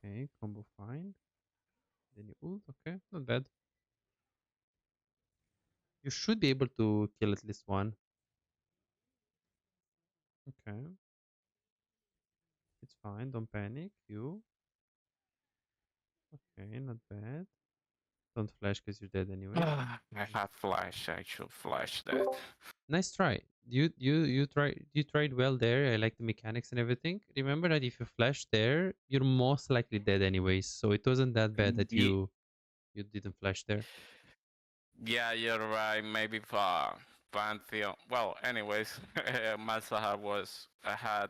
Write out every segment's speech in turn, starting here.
Okay, combo fine. Then you ult. Okay, not bad. You should be able to kill at least one. Okay, it's fine. Don't panic. You. Okay, not bad. Don't flash because you're dead anyway. I had flash. I should flash that. Nice try. You tried well there. I like the mechanics and everything. Remember that if you flash there, you're most likely dead anyways. So it wasn't that bad that Ye- you didn't flash there. Yeah, you're right. Maybe for Pantheon. Well, anyways, Mazahar was had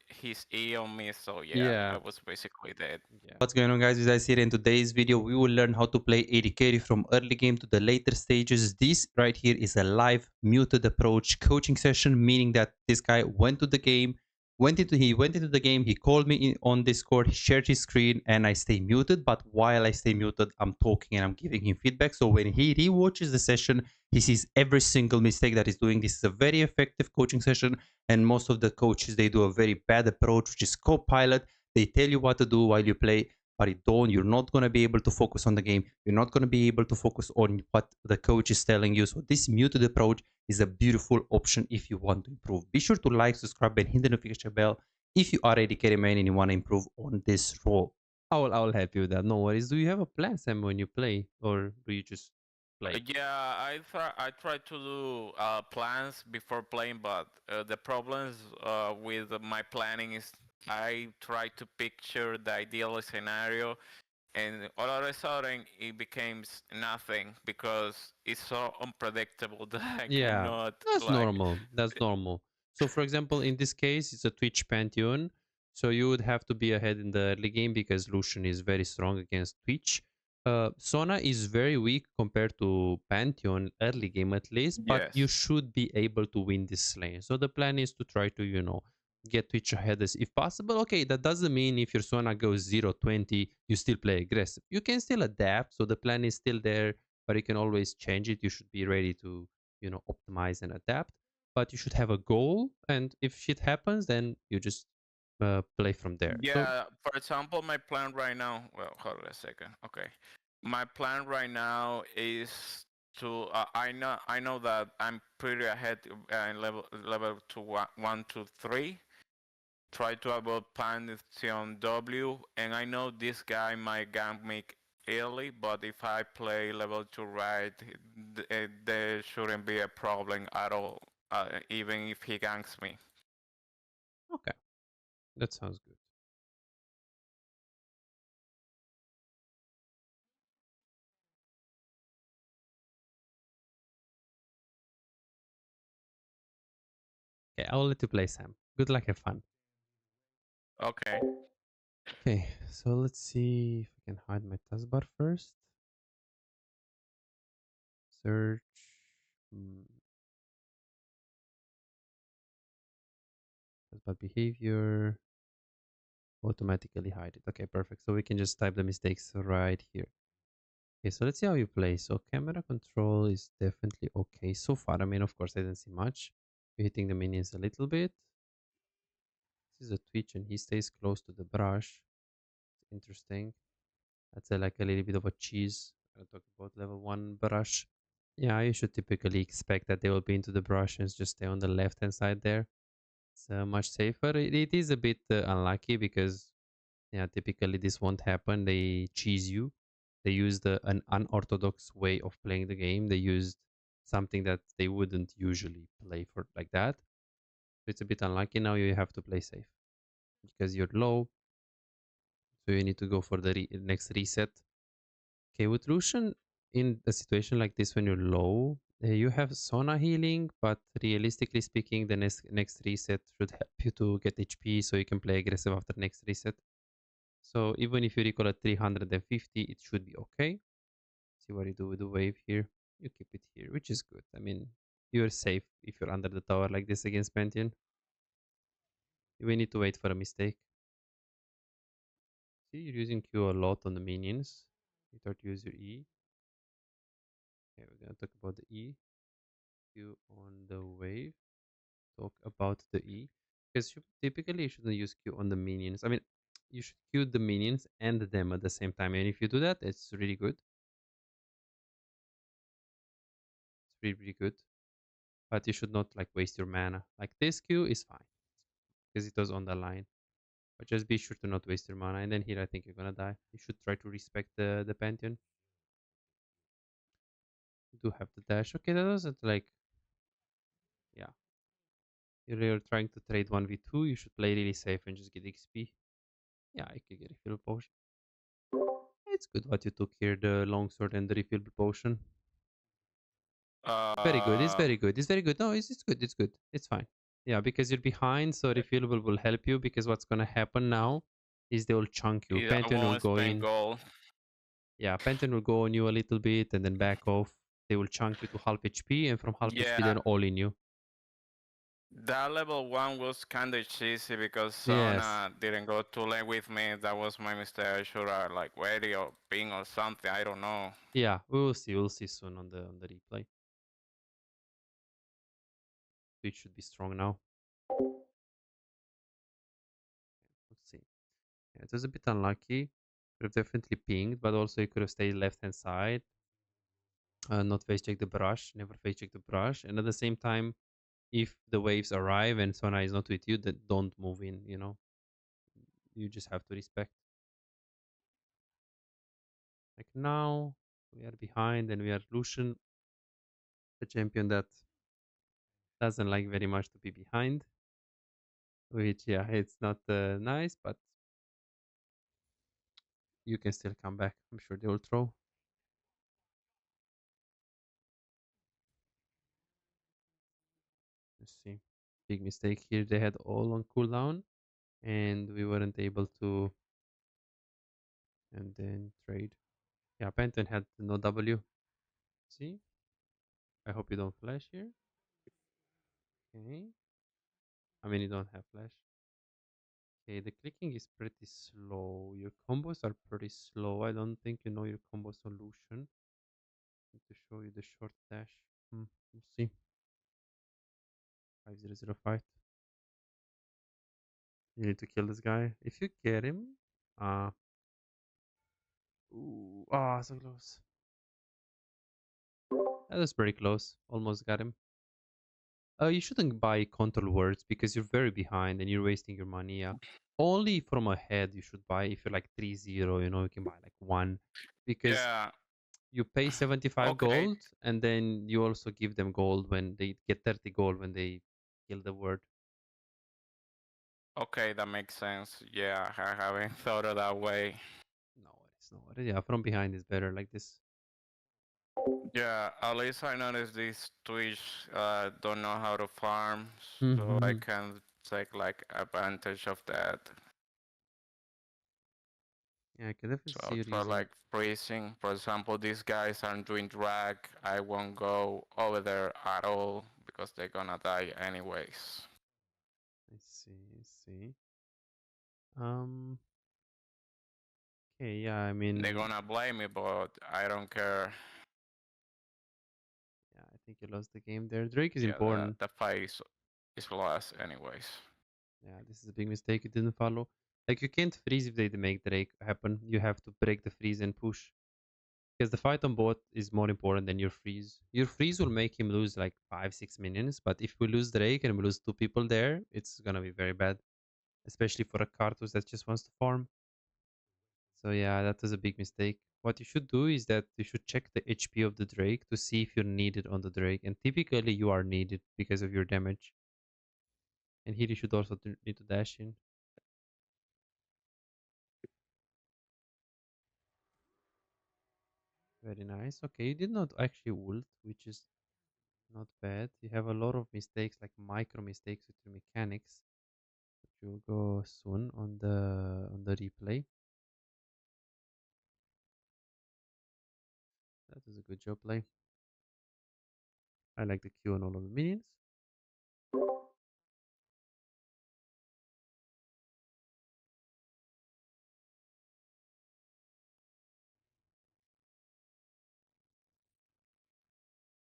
his E on me, so yeah, Yeah. I was basically dead. Yeah. What's going on, guys? With us here in today's video, we will learn how to play AD carry from early game to the later stages. This right here is a live muted approach coaching session, meaning that this guy went to the game, went into the game, he called me on Discord, he shared his screen, and I stay muted. But while I stay muted, I'm talking and I'm giving him feedback. So when he rewatches the session, he sees every single mistake that he's doing. This is a very effective coaching session, and most of the coaches, they do a very bad approach, which is co-pilot. They tell you what to do while you play, but you're not going to be able to focus on the game. You're not going to be able to focus on what the coach is telling you. So this muted approach is a beautiful option if you want to improve. Be sure to like, subscribe, and hit the notification bell if you are a carry main and you want to improve on this role. I will help you with that. No worries. Do you have a plan, Sam, when you play, or do you just play? Yeah, I try to do plans before playing, but the problems with my planning is I try to picture the ideal scenario, and all of a sudden it becomes nothing because it's so unpredictable that I Yeah, cannot that's like. normal. That's normal. So, for example, in this case, it's a Twitch Pantheon. So you would have to be ahead in the early game because Lucian is very strong against Twitch. Sona is very weak compared to Pantheon early game at least, but you Yes. should be able to win this lane. So the plan is to try to, get Twitch ahead as if possible. Okay, that doesn't mean if your Sona goes 0-20, you still play aggressive. You can still adapt. So the plan is still there, but you can always change it. You should be ready to optimize and adapt, but you should have a goal, and if shit happens then you just play from there. So Yeah, for example, my plan right now. Well, hold on a second. Okay, my plan right now is to. I know that I'm pretty ahead in level to one to three. Try to avoid Pantheon W, and I know this guy might gank me early, but if I play level 2 right, there shouldn't be a problem at all, even if he ganks me. okay, that sounds good. Okay, I'll let you play, Sam. Good luck, have fun. Okay. Okay, so let's see if I can hide my taskbar first. Search. hmm, Taskbar behavior. Automatically hide it. Okay, perfect. So we can just type the mistakes right here. Okay, so let's see how you play. So camera control is definitely okay so far. I mean, of course, I didn't see much. You're hitting the minions a little bit. This is a Twitch and he stays close to the brush. It's interesting. That's like a little bit of a cheese. I'll talk about level 1 brush. Yeah, you should typically expect that they will be into the brush and just stay on the left hand side there. It's much safer. It is a bit unlucky because yeah, typically this won't happen. They cheese you. They used an unorthodox way of playing the game. They used something that they wouldn't usually play for like that. So it's a bit unlucky. Now you have to play safe because you're low. So you need to go for the next reset. Okay, with Lucian, in a situation like this when you're low, you have Sona healing, but realistically speaking, the next reset should help you to get HP so you can play aggressive after next reset. So even if you recall at 350, it should be okay. See what you do with the wave here. You keep it here, which is good. I mean, you're safe if you're under the tower like this against Pantheon. We need to wait for a mistake. See, you're using Q a lot on the minions. You start to use your E. Okay, we're gonna talk about the E. Q on the wave. Talk about the E. Because typically you shouldn't use Q on the minions. I mean, you should queue the minions and them at the same time. And if you do that, it's really good. It's really, really good. But you should not like waste your mana. Like this queue is fine because it was on the line. But just be sure to not waste your mana. And then here I think you're gonna die. You should try to respect the Pantheon. You do have the dash. Okay, that wasn't like, yeah. You're trying to trade 1v2. You should play really safe and just get XP. Yeah, I could get a refill potion. It's good what you took here, the longsword and the refill potion. Very good. It's Uh, very good. It's very good. No, it's good. It's good. It's fine. Yeah, because you're behind, so refillable will help you because what's gonna happen now is they will chunk you. I Pantheon will won't go spend in. gold. Yeah, Pantheon will go on you a little bit and then back off. They will chunk you to half HP, and from half HP, Yeah, then all in you. that level 1 was kind of cheesy because Yes. Sona didn't go too late with me. That was my mistake. I should have like waited or ping or something. I don't know. Yeah, we will see. We'll see soon on the replay. It should be strong now. Let's see. Yeah, it was a bit unlucky. Could have definitely pinged, but also you could have stayed left hand side. Not face check the brush. Never face check the brush. And at the same time, if the waves arrive and Sona is not with you, then don't move in. You just have to respect. Like now, we are behind and we are Lucian, a champion that doesn't like very much to be behind. Which, yeah, it's not nice, but you can still come back. I'm sure they will throw. Let's see. Big mistake here. They had all on cooldown and we weren't able to and then trade. Yeah, Penton had no W. See? I hope you don't flash here. Okay. I mean, you don't have flash. Okay, the clicking is pretty slow. Your combos are pretty slow. I don't think you know your combo solution. Need to show you the short dash. We'll see. 5-0-0 fight. You need to kill this guy. If you get him, uh so close. That was very close. Almost got him. You shouldn't buy control words because you're very behind and you're wasting your money. Yeah. Only from ahead you should buy if you're like 3-0, you can buy like one. Because Yeah. you pay 75 Okay. gold and then you also give them gold when they get 30 gold when they kill the word. Okay, that makes sense. Yeah, I haven't thought of that way. No worries, no worries. Yeah, from behind is better like this. Yeah, at least I noticed these Twitch don't know how to farm, so I Mm-hmm. can take like advantage of that. Yeah, I can definitely see So you for using. like freezing, for example, these guys aren't doing drag. I won't go over there at all because they're gonna die anyways. I see, I see. Um. Okay, yeah, I They're mean, gonna blame me, but I don't care. yeah, I think you lost the game there. Drake is Yeah, important. the fight is lost anyways. Yeah, this is a big mistake you didn't follow. Like, you can't freeze if they make Drake happen. You have to break the freeze and push. Because the fight on bot is more important than your freeze. Your freeze will make him lose like 5-6 minions, but if we lose Drake and we lose two people there, it's gonna be very bad. Especially for a Karthus that just wants to farm. So yeah, that was a big mistake. What you should do is that you should check the HP of the Drake to see if you're needed on the Drake. And typically you are needed because of your damage. And here you should also need to dash in. Very nice. Okay, you did not actually ult, which is not bad. You have a lot of mistakes, like micro mistakes with your mechanics, which will go soon on the replay. That is a good job play. I like the Q on all of the minions.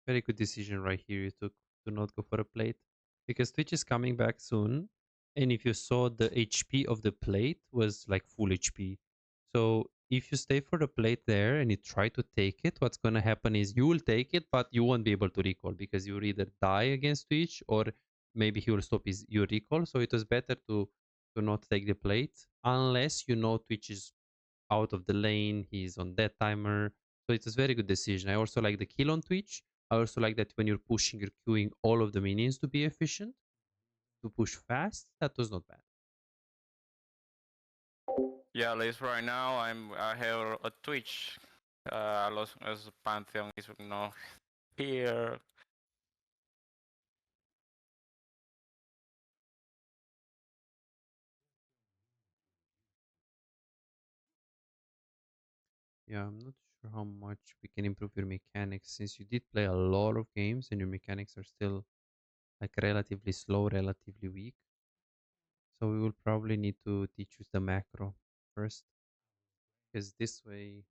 Very good decision right here you took to not go for a plate. Because Twitch is coming back soon And if you saw, the HP of the plate was like full HP. So if you stay for the plate there and you try to take it, what's going to happen is you will take it, but you won't be able to recall because you will either die against Twitch or maybe he will stop your recall. So it was better to not take the plate unless you know Twitch is out of the lane, he's on that timer. So it's a very good decision. I also like the kill on Twitch. I also like that when you're pushing, you're queuing all of the minions to be efficient, to push fast. That was not bad. Yeah, at least right now I have a Twitch. As Pantheon is not here. Yeah, I'm not sure how much we can improve your mechanics since you did play a lot of games and your mechanics are still like relatively slow, relatively weak. So we will probably need to teach you the macro first, because this way,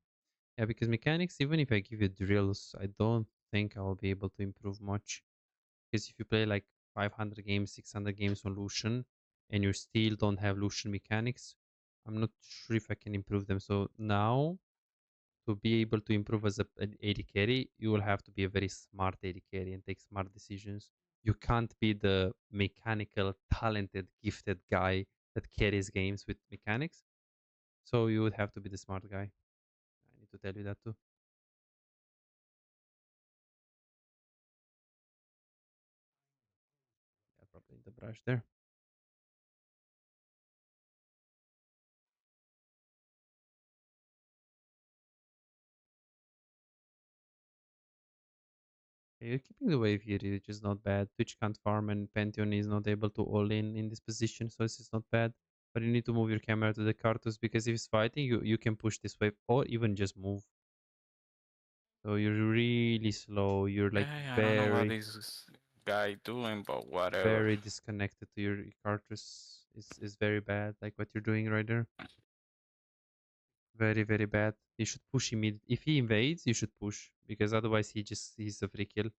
yeah, because mechanics, even if I give you drills, I don't think I'll be able to improve much. Because if you play like 500 games, 600 games on Lucian, and you still don't have Lucian mechanics, I'm not sure if I can improve them. So now, to be able to improve as an AD carry, you will have to be a very smart AD carry and take smart decisions. You can't be the mechanical, talented, gifted guy that carries games with mechanics. So you would have to be the smart guy. I need to tell you that too. Yeah, probably in the brush there. You're keeping the wave here, which is not bad. Twitch can't farm and Pantheon is not able to all in this position, so this is not bad. But you need to move your camera to the Cartus because if he's fighting, you can push this wave or even just move. So you're really slow. You're like Yeah, I don't know what very, this guy doing, but whatever. very disconnected to your Cartus. Is very bad, like what you're doing right there. Very, very bad. You should push immediately. If he invades, you should push because otherwise he's a free kill.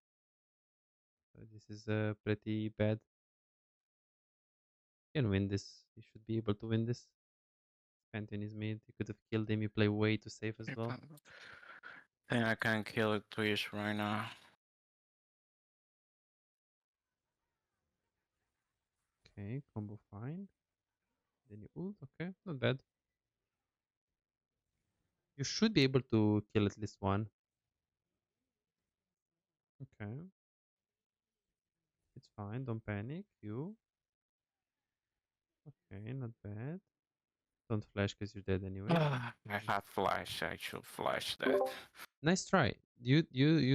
So this is pretty bad. You can win this. You should be able to win this. Pantheon is mid. You could have killed him. You play way too safe as well. I think I can kill a Twitch right now. Okay, combo fine. Then you ult. Okay, not bad. You should be able to kill at least one. Okay, it's fine. Don't panic. You. Okay, not bad. Don't flash because you're dead anyway. I had flash. I should flash that. Nice try. You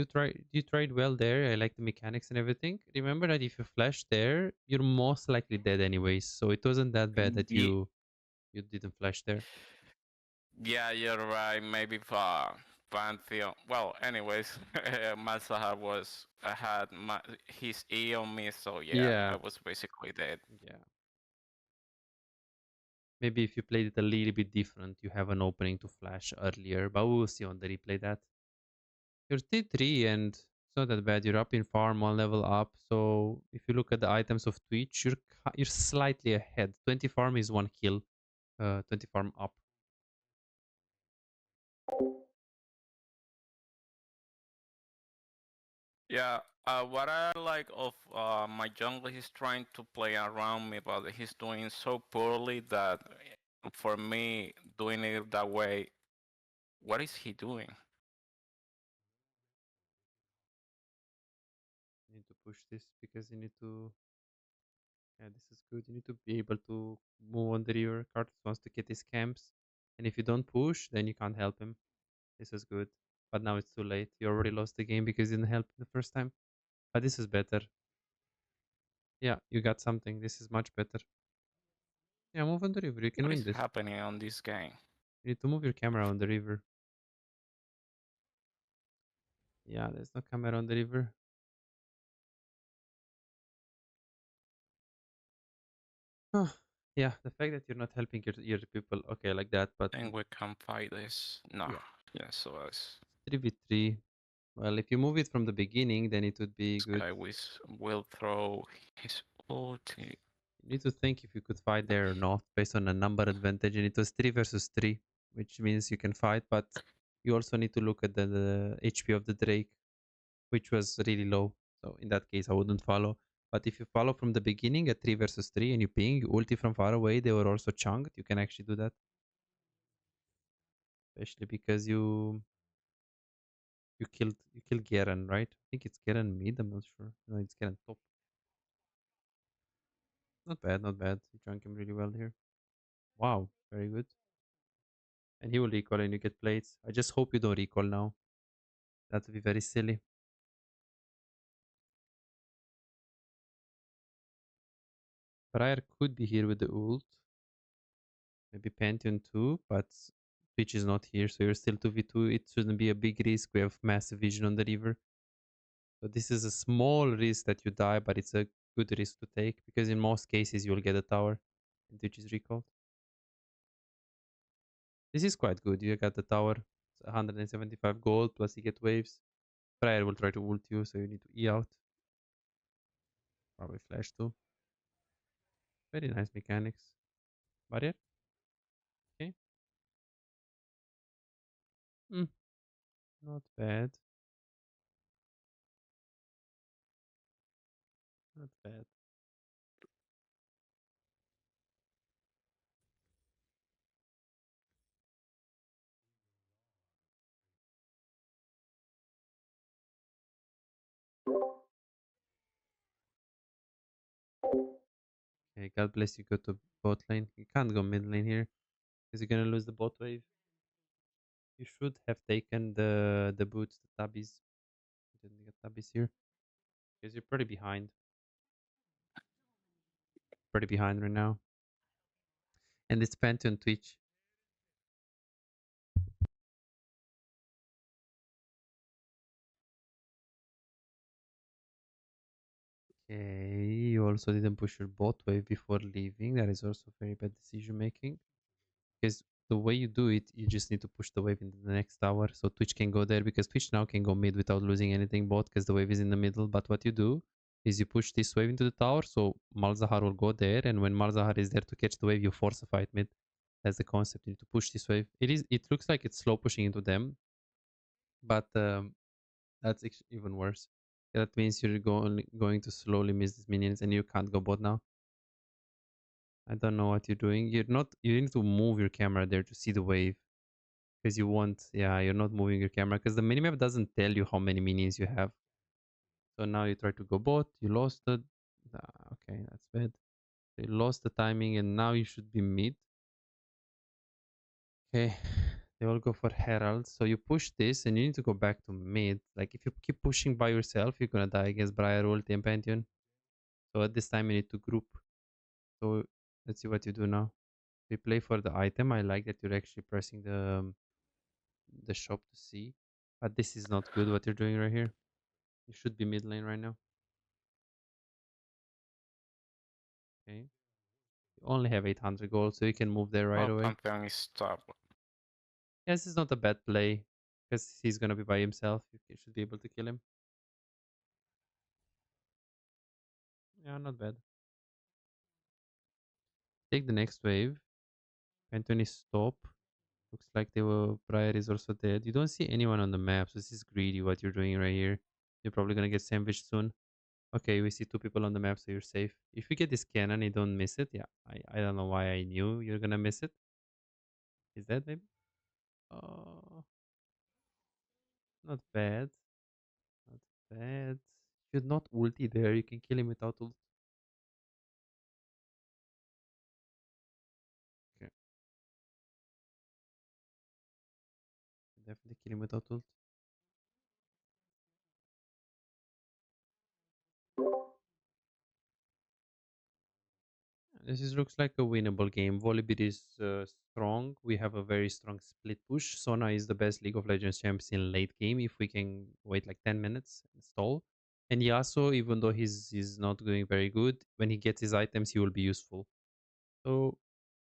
tried well there. I like the mechanics and everything. Remember that if you flash there, you're most likely dead anyways. So it wasn't that bad that Ye- you didn't flash there. Yeah, you're right. Maybe for Pantheon. Well, anyways, Masahar was had his E on me, so yeah, Yeah, I was basically dead. yeah. Maybe if you played it a little bit different, you have an opening to flash earlier, but we will see on the replay that. You're T3 and it's not that bad. You're up in farm, one level up. So if you look at the items of Twitch, you're slightly ahead. 20 farm is one kill. 20 farm up. Yeah, what I like of my jungle, he's trying to play around me, but he's doing so poorly that for me, doing it that way, what is he doing? You need to push this because you need to. Yeah, this is good. You need to be able to move on the river. Cartus wants to get his camps. And if you don't push, then you can't help him. This is good. But now it's too late. You already lost the game because you didn't help the first time. But this is better. Yeah, you got something. This is much better. Yeah, move on the river. You can What win is this. happening on this game? You need to move your camera on the river. Yeah, there's no camera on the river. Yeah, the fact that you're not helping your people, okay, like that, but I think we can fight this. No. yeah, Yeah, so it's 3v3. Well, if you move it from the beginning, then it would be this good. guy will throw his ulti. You need to think if you could fight there or not based on a number advantage. And it was 3 versus 3, which means you can fight, but you also need to look at the HP of the Drake, which was really low. So in that case, I wouldn't follow. But if you follow from the beginning at 3 versus 3 and you ping, you ulti from far away, they were also chunked. You can actually do that. Especially because you killed Garen, right? I think it's Garen mid, I'm not sure. No, it's Garen top. Not bad, not bad. You chunk him really well here. Wow, very good. And he will recall and you get plates. I just hope you don't recall now. That would be very silly. Briar could be here with the ult. Maybe Pantheon too, but Twitch is not here, so you're still 2v2. It shouldn't be a big risk. We have massive vision on the river. So this is a small risk that you die, but it's a good risk to take because in most cases you'll get a tower and Twitch is recalled. This is quite good. You got the tower. It's 175 gold plus you get waves. Briar will try to ult you, so you need to E out. Probably flash too. Very nice mechanics. Barrier? Okay. Mm, not bad. Not bad. Okay, God bless you. Go to bot lane. You can't go mid lane here because you're gonna lose the bot wave. You should have taken the boots, the tabbies. You didn't get tabbies here because you're pretty behind. Pretty behind right now. And it's Pantheon Twitch. Okay, you also didn't push your bot wave before leaving. That is also very bad decision making. Because the way you do it, you just need to push the wave into the next tower so Twitch can go there because Twitch now can go mid without losing anything bot because the wave is in the middle. But what you do is you push this wave into the tower so Malzahar will go there, and when Malzahar is there to catch the wave, you force a fight mid. That's the concept. You need to push this wave. It looks like it's slow pushing into them, but that's even worse. That means you're going to slowly miss these minions and you can't go bot now. I don't know what you're doing. You need to move your camera there to see the wave. Because you're not moving your camera because the minimap doesn't tell you how many minions you have. So now you try to go bot, you lost the, okay, that's bad. You lost the timing and now you should be mid. Okay, they all go for Herald. So you push this and you need to go back to mid. Like if you keep pushing by yourself, you're gonna die against Briar Ulti and Pantheon. So at this time you need to group. So let's see what you do now. We play for the item. I like that you're actually pressing the shop to see. But this is not good what you're doing right here. You should be mid lane right now. Okay. You only have 800 gold, so you can move there right Oh, away. Pantheon is top. Yes, it's not a bad play because he's gonna be by himself. You should be able to kill him. Yeah, not bad. Take the next wave. Anthony stop. Looks like the Briar is also dead. You don't see anyone on the map, so this is greedy what you're doing right here. You're probably gonna get sandwiched soon. Okay, we see two people on the map, so you're safe. If you get this cannon, you don't miss it. Yeah, I don't know why I knew you're gonna miss it. Is that maybe? Oh, not bad. Not bad. Should not ulti there. You can kill him without ult. Okay, definitely kill him without ult. Looks like a winnable game. Volleyball is strong. We have a very strong split push. Sona is the best League of Legends champion in late game if we can wait like 10 minutes and stall. And Yasuo, even though he's not doing very good, when he gets his items, he will be useful. So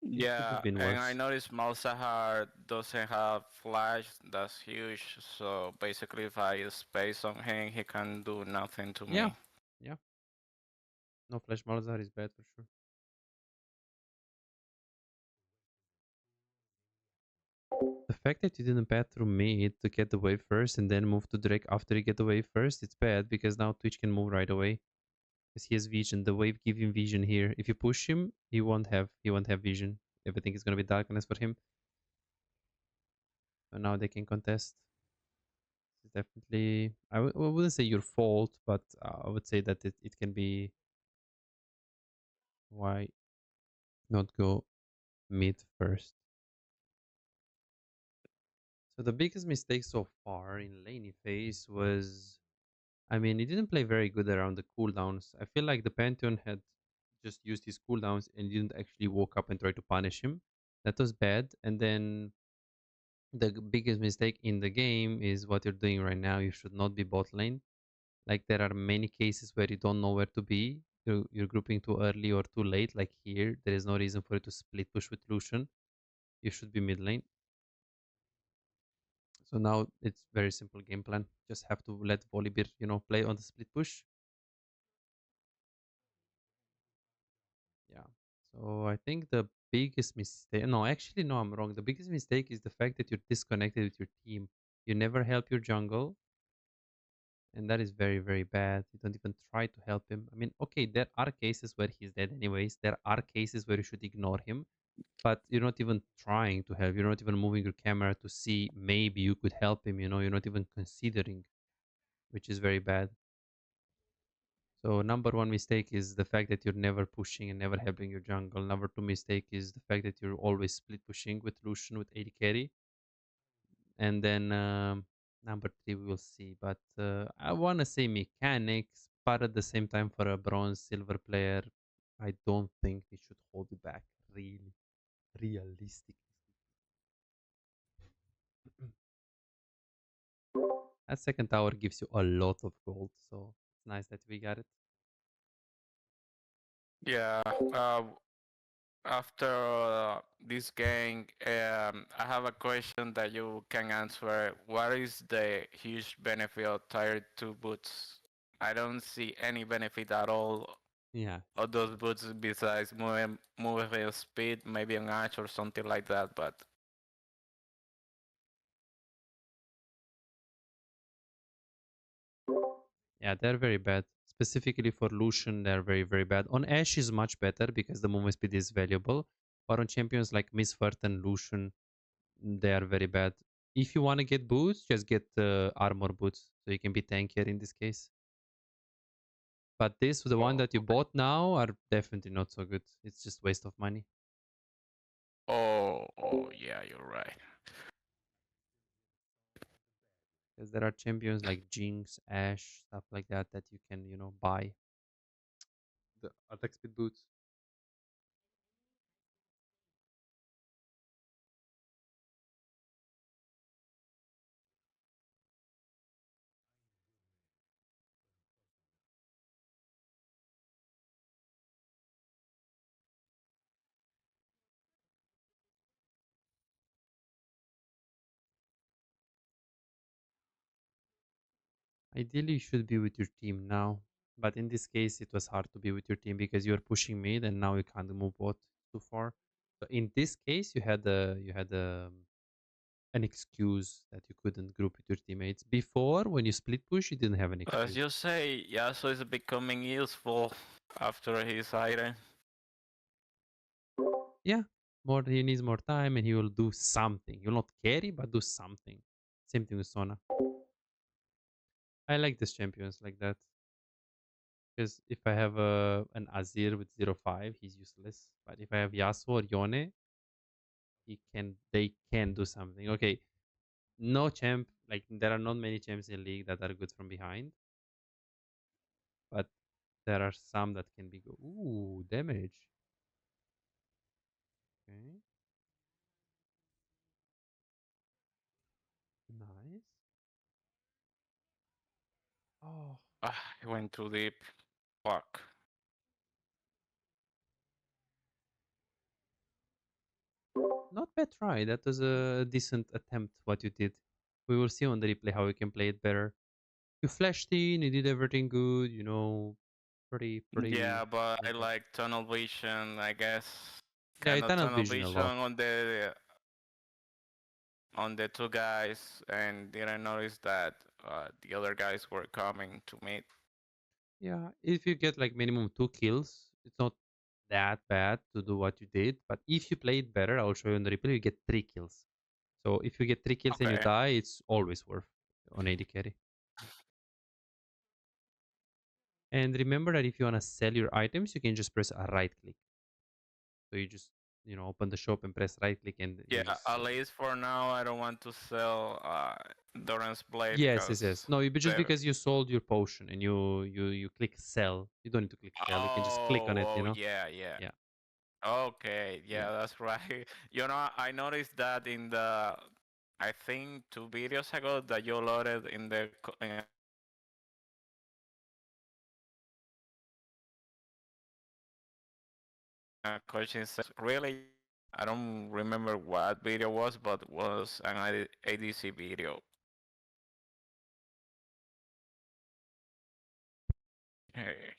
it could Yeah, have been and I worse. noticed Malzahar doesn't have flash. That's huge. So basically, if I use space on him, he can do nothing to Yeah, me. yeah. No Flash Malzahar is bad for sure. The fact that you didn't path through mid to get the wave first and then move to Drake after you get the wave first, it's bad because now Twitch can move right away. Because he has vision. The wave give him vision here. If you push him, he won't have vision. Everything is gonna be darkness for him. So now they can contest. It's definitely I wouldn't say your fault, but I would say that it can be why not go mid first. So the biggest mistake so far in laning phase was, I mean, he didn't play very good around the cooldowns. I feel like the Pantheon had just used his cooldowns and didn't actually walk up and try to punish him. That was bad. And then the biggest mistake in the game is what you're doing right now. You should not be bot lane. Like there are many cases where you don't know where to be. You're grouping too early or too late. Like here, there is no reason for you to split push with Lucian. You should be mid lane. So now it's very simple game plan. Just have to let Volibear, play on the split push. Yeah. So I think the biggest mistake. No, actually, no, I'm wrong. The biggest mistake is the fact that you're disconnected with your team. You never help your jungle, and that is very, very bad. You don't even try to help him. I mean, okay, there are cases where he's dead anyways. There are cases where you should ignore him, but you're not even trying to help. You're not even moving your camera to see maybe you could help him. You're not even considering, which is very bad. So number one mistake is the fact that you're never pushing and never helping your jungle. Number two mistake is the fact that you're always split pushing with Lucian with AD carry. And then number three we will see. But I wanna say mechanics, but at the same time for a bronze silver player, I don't think he should hold you back. Really, realistic. That second tower gives you a lot of gold, so it's nice that we got it. Yeah. After this game, I have a question that you can answer. What is the huge benefit of tier 2 boots? I don't see any benefit at all Yeah. of those boots besides moving speed, maybe an arch or something like that. But Yeah, they're very bad. Specifically for Lucian, they're very, very bad. On Ashe is much better because the movement speed is valuable. But on champions like Misfert and Lucian, they are very bad. If you want to get boots, just get armor boots. So you can be tankier in this case. But the one oh, that you bought now, are definitely not so good. It's just waste of money. oh, yeah, you're right. Because there are champions like Jinx, Ashe, stuff like that that you can, buy. The attack speed boots. Ideally, you should be with your team now. But in this case, it was hard to be with your team because you were pushing mid and now you can't move bot too far. So in this case, you had an excuse that you couldn't group with your teammates. Before, when you split push, you didn't have an As excuse. you say, Yasuo is becoming useful after his item. Yeah, he needs more time and he will do something. He will not carry, but do something. Same thing with Sona. I like these champions like that. Because if I have an Azir with 0-5, he's useless. But if I have Yasuo or Yone, they can do something. Okay, no champ, like there are not many champs in league that are good from behind, but there are some that can be good. Ooh, damage. Okay, nice. Oh, Ah, he went too deep. Fuck. not bad try. That was a decent attempt. What you did. We will see on the replay how you can play it better. You flashed in. You did everything good. Pretty Yeah, but I simple. like tunnel vision, I guess. Yeah, Kind of tunnel tunnel vision a vision lot. on the on the two guys and didn't notice that the other guys were coming to meet. Yeah, if you get like minimum 2 kills, it's not that bad to do what you did. But if you play it better, I'll show you on the replay, you get 3 kills. So if you get 3 kills and you Okay. die, it's always worth on AD carry. And remember that if you want to sell your items, you can just press a right click. So you just, open the shop and press right click and you Yeah, just at sell them. least for now, I don't want to sell Doran's blade Yes, yes, because yes. No, just the. because you sold your potion and you click sell, you don't need to click sell. You can just click on Oh, it. oh, yeah, yeah. Yeah, Okay, yeah. yeah, that's right. I noticed that in the, I think 2 videos ago that you loaded in the in a coaching session. Really, I don't remember what video was, but it was an ADC video. Hey.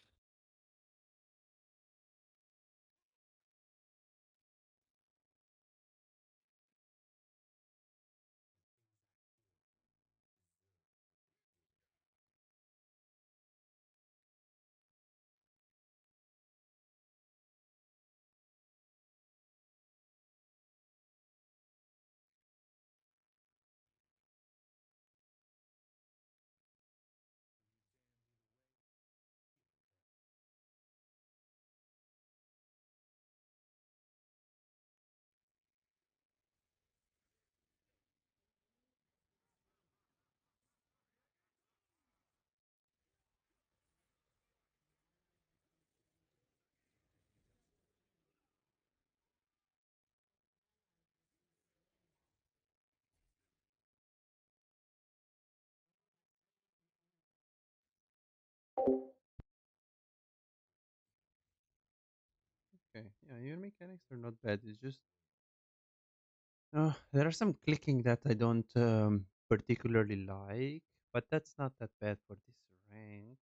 Okay. Yeah, your mechanics are not bad. It's just there are some clicking that I don't particularly like, but that's not that bad for this rank.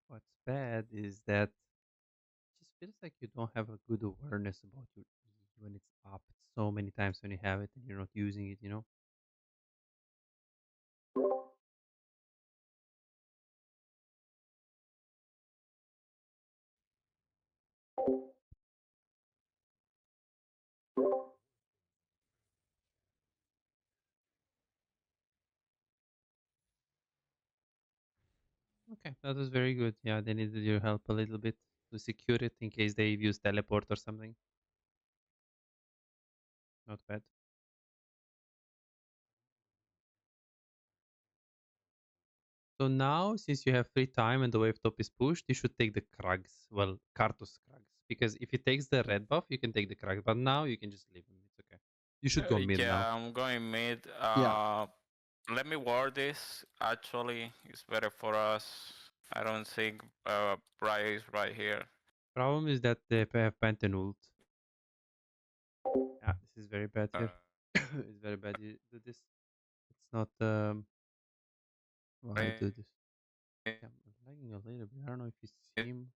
What's bad is that it just feels like you don't have a good awareness about your E when it's up so many times when you have it and you're not using it. Okay, that was very good. Yeah, they needed your help a little bit to secure it in case they use teleport or something. Not bad. So now, since you have free time and the wave top is pushed, you should take the Krags. Well, Kartus Krags. Because if he takes the red buff, you can take the Krags. But now you can just leave him. It's okay. You should go mid now. Yeah, I'm going mid. Yeah. Let me ward this. Actually, it's better for us. I don't think Bright is right here. Problem is that they have Pantheon ult. Yeah, this is very bad Uh, here. It's very bad you do this. It's not why you do this. Yeah, I'm lagging a little bit. I don't know if you see him.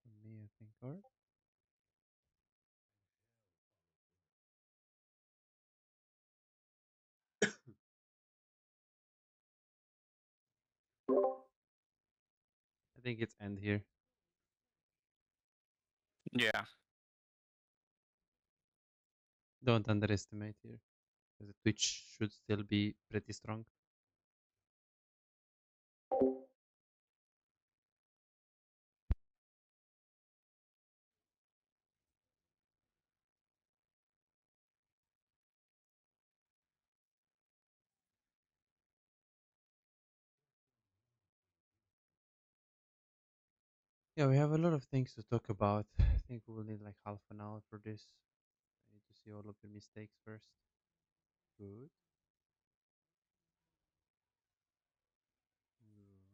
For me, I think. Or I think it's end here. yeah, Don't underestimate here. Because the Twitch should still be pretty strong. Yeah, we have a lot of things to talk about. I think we will need like half an hour for this. I need to see all of your mistakes first. Good.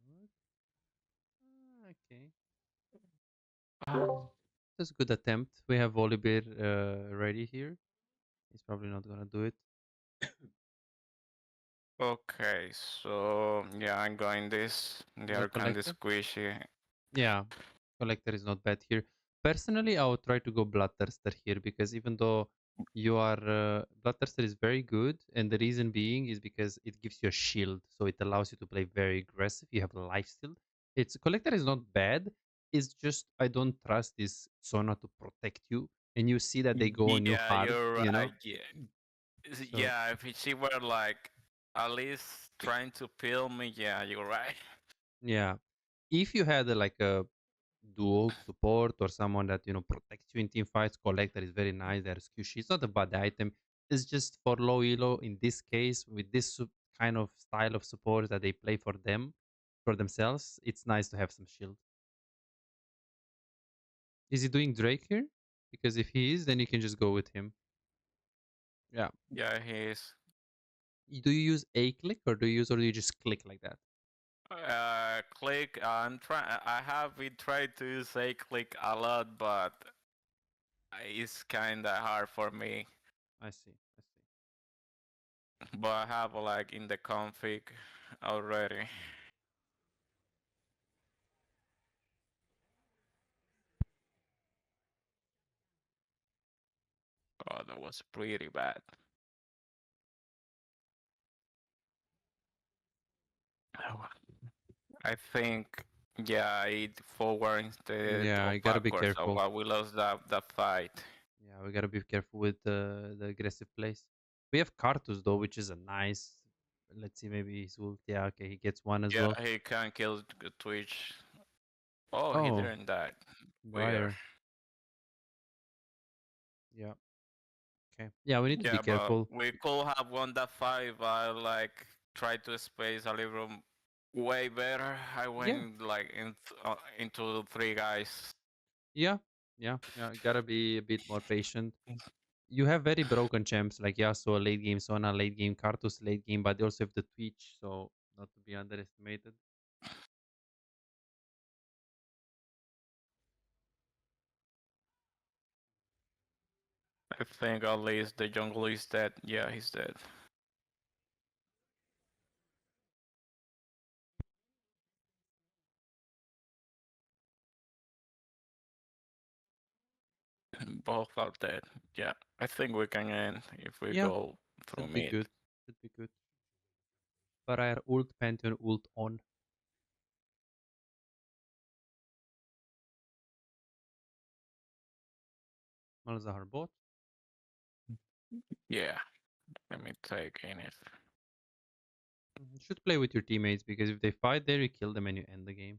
Good. Okay. That's a good attempt. We have Volibear ready here. He's probably not gonna do it. Okay, so yeah, I'm going this. They You go are kind of Collector? squishy. Yeah, Collector is not bad here. Personally, I would try to go Bloodthirster here because even though you are Bloodthirster is very good, and the reason being is because it gives you a shield, so it allows you to play very aggressive. You have a life steal. It's Collector is not bad. It's just I don't trust this Sona to protect you, and you see that they go on you Yeah, hard, you're you know. right. Yeah, So yeah. If she were like at least trying to peel me, yeah, you're right. yeah, if you had like a duo support or someone that protects you in team fights, Collector is very nice. There's Kyushi. It's not a bad item. It's just for low elo in this case with this kind of style of support that they play for them, for themselves. It's nice to have some shield. Is he doing Drake here? Because if he is, then you can just go with him. Yeah. Yeah, he is. Do you use a click or do you just click like that? Click. I'm trying. I have been trying to say click a lot, but it's kind of hard for me. I see. I see. But I have like in the config already. Oh, that was pretty bad. Oh, I think, yeah, it forward instead Yeah, of you gotta be backwards. So careful. we lost that fight. Yeah, we gotta be careful with the aggressive plays. We have Kartus though, which is a nice. Let's see, maybe he's ult. Yeah, okay, he gets one as Yeah, well. he can kill Twitch. Oh, he Oh, didn't die. Weird. Briar. Yeah, okay. Yeah, we need to be Yeah, but careful. we could have won that fight. I like tried to space a little way better. I Yeah, went like into three guys. yeah, yeah. Gotta be a bit more patient. You have very broken champs like Yasuo late game, Sona late game, Kartus late game, but they also have the Twitch, so not to be underestimated. I think at least the jungle is dead. Yeah, he's dead. Both are dead. Yeah, I think we can end if we Yeah, go through should be mid. good. Should be good. Briar ult, Pantheon ult on. Malzahar bot. Yeah, let me take in it. You should play with your teammates because if they fight there, you kill them and you end the game.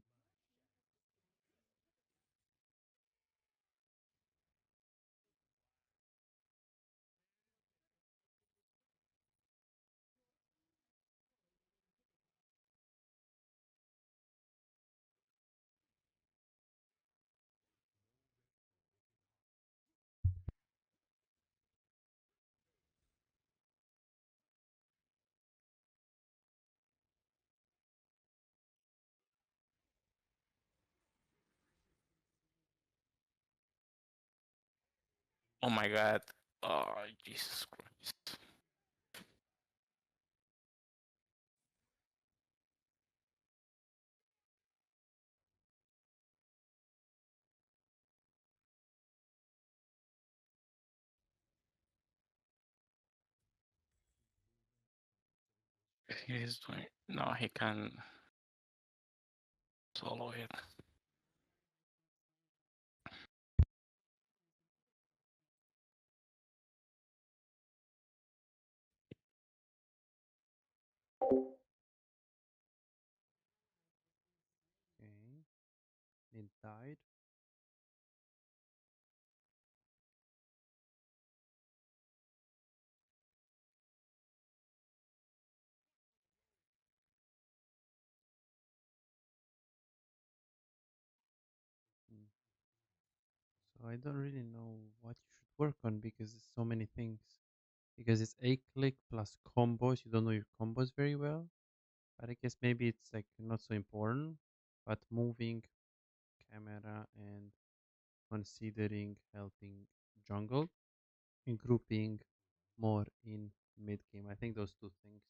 Oh my god. Oh, Jesus Christ. He's doing. No, he can solo it. Okay. Mid died. Mm. So I don't really know what you should work on because there's so many things. Because it's a click plus combos. You don't know your combos very well. But I guess maybe it's like not so important. But moving camera and considering helping jungle and grouping more in mid game. I think those two things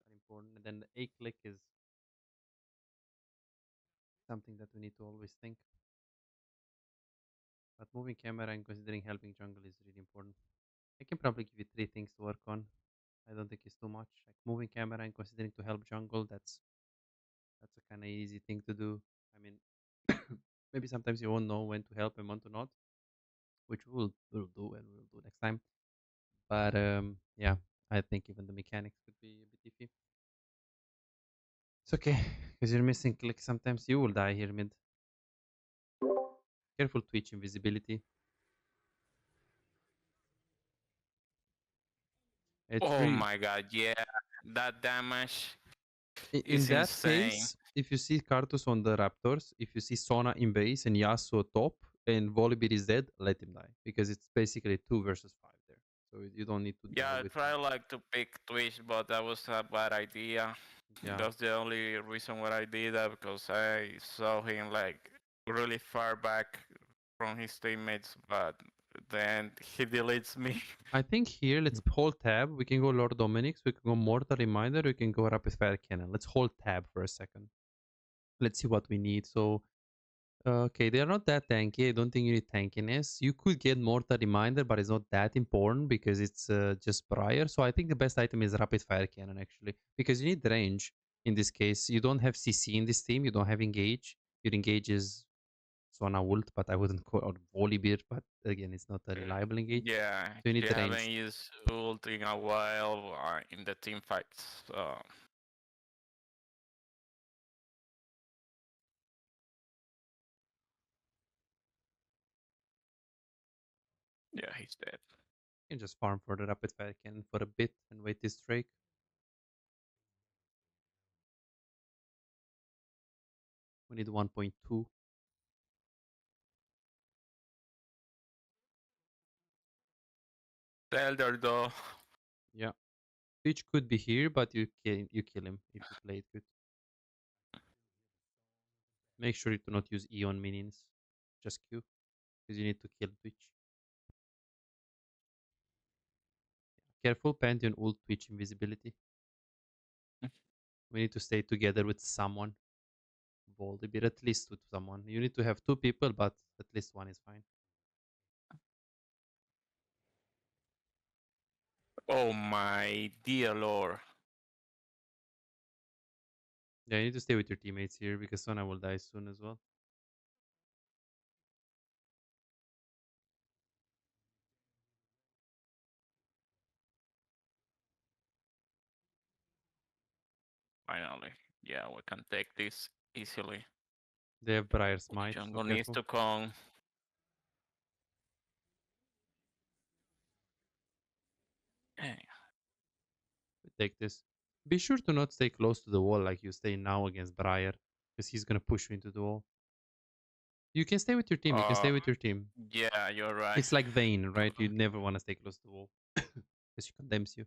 are important. And then the A click is something that we need to always think. But moving camera and considering helping jungle is really important. I can probably give you three things to work on. I don't think it's too much. Like moving camera and considering to help jungle, that's a kind of easy thing to do. I mean, maybe sometimes you won't know when to help and when to not, which we'll do and we'll do next time. But yeah, I think even the mechanics could be a bit iffy. It's okay because you're missing click. Sometimes you will die here mid. Careful Twitch invisibility. It's Oh really my god, yeah. That damage in is that insane. case. If you see Karthus on the Raptors, if you see Sona in base and Yasuo top and Volibear is dead, let him die because it's basically 2 versus 5 there. So you don't need to die Yeah, I with try him. like to pick Twitch, but that was a bad idea. Yeah, That's the only reason why I did that, because I saw him like really far back from his teammates, but then he deletes me. I think here let's hold tab. We can go Lord Dominic's, we can go Mortal Reminder, we can go Rapid Fire Cannon. Let's hold tab for a second. Let's see what we need. So okay, they are not that tanky. I don't think you need tankiness. You could get Mortar Reminder, but it's not that important because it's just Briar. So I think the best item is Rapid Fire Cannon, actually, because you need range in this case. You don't have CC in this team. You don't have Engage. Your Engage is Sona ult, but I wouldn't call it Volibear. But again, it's not a reliable Engage. Yeah, So you need he the haven't range. used ult in a while in the team fights. So yeah, he's dead. You can just farm for the Rapid Fire Cannon for a bit and wait this Drake. We need 1.2. The Elder though. Yeah. Twitch could be here, but you kill him if you play it good. Make sure you do not use Eon minions. Just Q, because you need to kill Twitch. Careful, Pantheon ult Twitch invisibility. We need to stay together with someone. Voldemir, at least with someone. You need to have two people, but at least one is fine. Oh my dear lord. Yeah, you need to stay with your teammates here because Sona will die soon as well. Finally. Yeah, we can take this easily. They have Briar Smite, so Jungle needs careful. to come. Dang. Take this. Be sure to not stay close to the wall like you stay now against Briar, because he's gonna push you into the wall. You can stay with your team. You can Uh, stay with your team. yeah, you're right. It's like Vayne, right? You never want to stay close to the wall because she condemns you.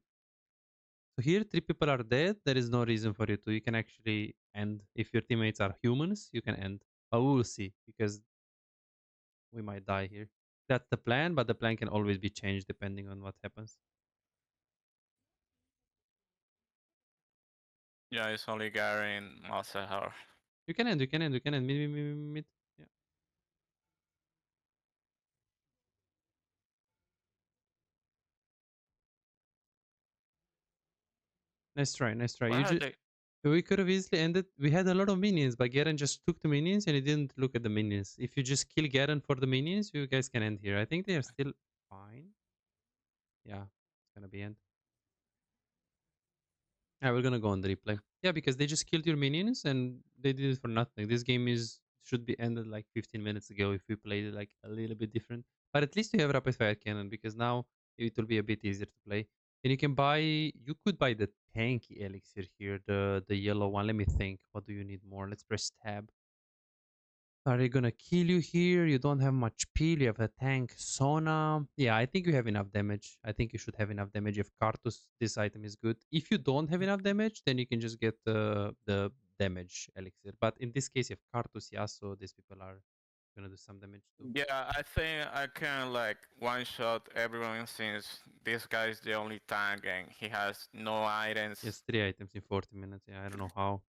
So here, three people are dead. There is no reason for you to. You can actually end. If your teammates are humans, you can end. But we will see because we might die here. That's the plan, but the plan can always be changed depending on what happens. Yeah, it's only Gary and Malzahar. You can end. You can end. You can end. Mid, mid, mid, mid. Yeah. Nice try. Nice try. What You are just. they? We could have easily ended. We had a lot of minions, but Garen just took the minions and he didn't look at the minions. If you just kill Garen for the minions, you guys can end here. I think they are still fine. Yeah, it's gonna be end. Yeah, we're gonna go on the replay. Yeah, because they just killed your minions and they did it for nothing. This game is should be ended like 15 minutes ago if we played it like a little bit different. But at least you have rapid fire cannon because now it will be a bit easier to play. And you can buy. You could buy the tanky elixir here, the yellow one. Let me think. What do you need more? Let's press tab. Are they gonna kill you here? You don't have much peel. You have a tank Sona. Yeah, I think you have enough damage. I think you should have enough damage. If Kartus, this item is good. If you don't have enough damage, then you can just get the damage elixir. But in this case, if Kartus, Yasuo, these people are Gonna do some damage too. Yeah, I think I can like one shot everyone since this guy is the only tank and he has no items. Yes, 3 items in 40 minutes. Yeah, I don't know how.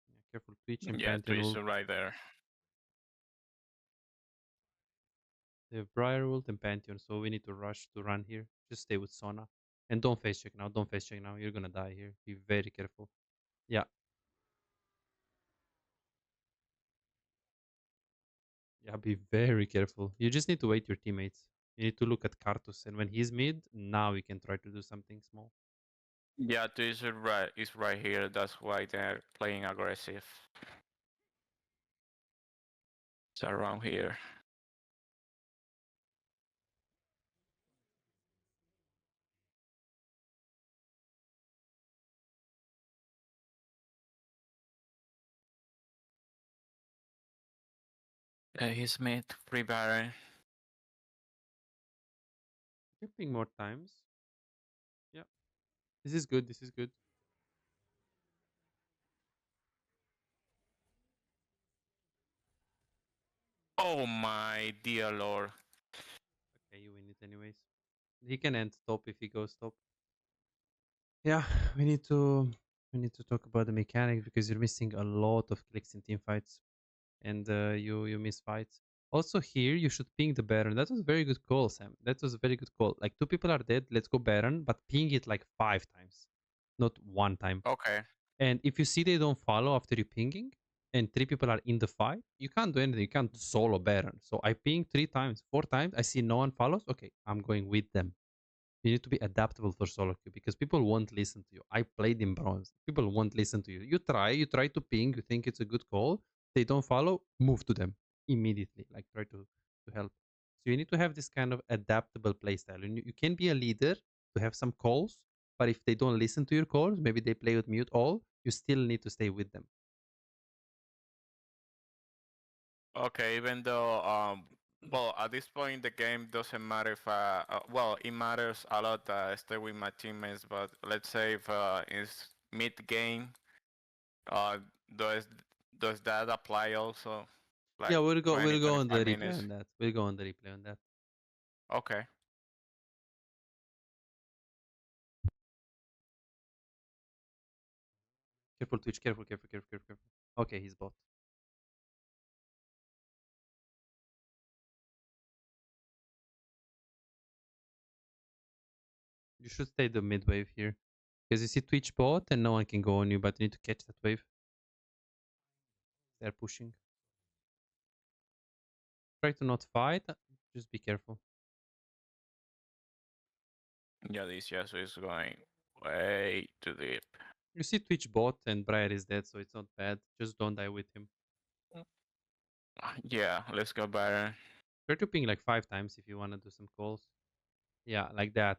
Yeah, careful Twitch and Yeah, Pantheon Twist ult. right there. They have Briar ult and Pantheon, so we need to rush to run here. Just stay with Sona. And don't face check now. Don't face check now. You're gonna die here. Be very careful. Yeah, yeah, be very careful. You just need to wait your teammates. You need to look at Kartus, and when he's mid, now we can try to do something small. Yeah, Twist is right here. That's why they're playing aggressive. It's around here. He's mid, free Baron. Keeping more times. Yeah, this is good. This is good. Oh my dear lord. Okay, you win it anyways. He can end top if he goes top. Yeah, we need to talk about the mechanic because you're missing a lot of clicks in team fights, and you miss fights. Also here you should ping the Baron. That was a very good call, Sam. That was a very good call. Like 2 people are dead, let's go Baron, but ping it like 5 times, not 1 time. Okay. And if you see they don't follow after you pinging, and 3 people are in the fight, you can't do anything. You can't solo Baron. So I ping 3 times, 4 times. I see no one follows. Okay, I'm going with them. You need to be adaptable for solo queue because people won't listen to you. I played in bronze. People won't listen to you. You try to ping, you think it's a good call. They don't follow, move to them immediately. Like try to help. So you need to have this kind of adaptable playstyle. And you can be a leader to have some calls, but if they don't listen to your calls, maybe they play with mute all, you still need to stay with them. Okay, even though well, at this point in the game doesn't matter if well, it matters a lot that I stay with my teammates, but let's say if it's mid game, uh does does that apply also? Yeah, Like we'll go 20, we'll go on the 25 replay minutes? on that. We'll go on the replay on that. Okay. Careful Twitch, careful. Okay, he's bot. You should stay the mid wave here. Because you see Twitch bot and no one can go on you, but you need to catch that wave. They're pushing. Try to not fight. Just be careful. Yeah, this Yasuo is going way too deep. You see Twitch bot and Briar is dead, so it's not bad. Just don't die with him. Yeah, let's go Baron. Try to ping like 5 times if you want to do some calls. Yeah, like that.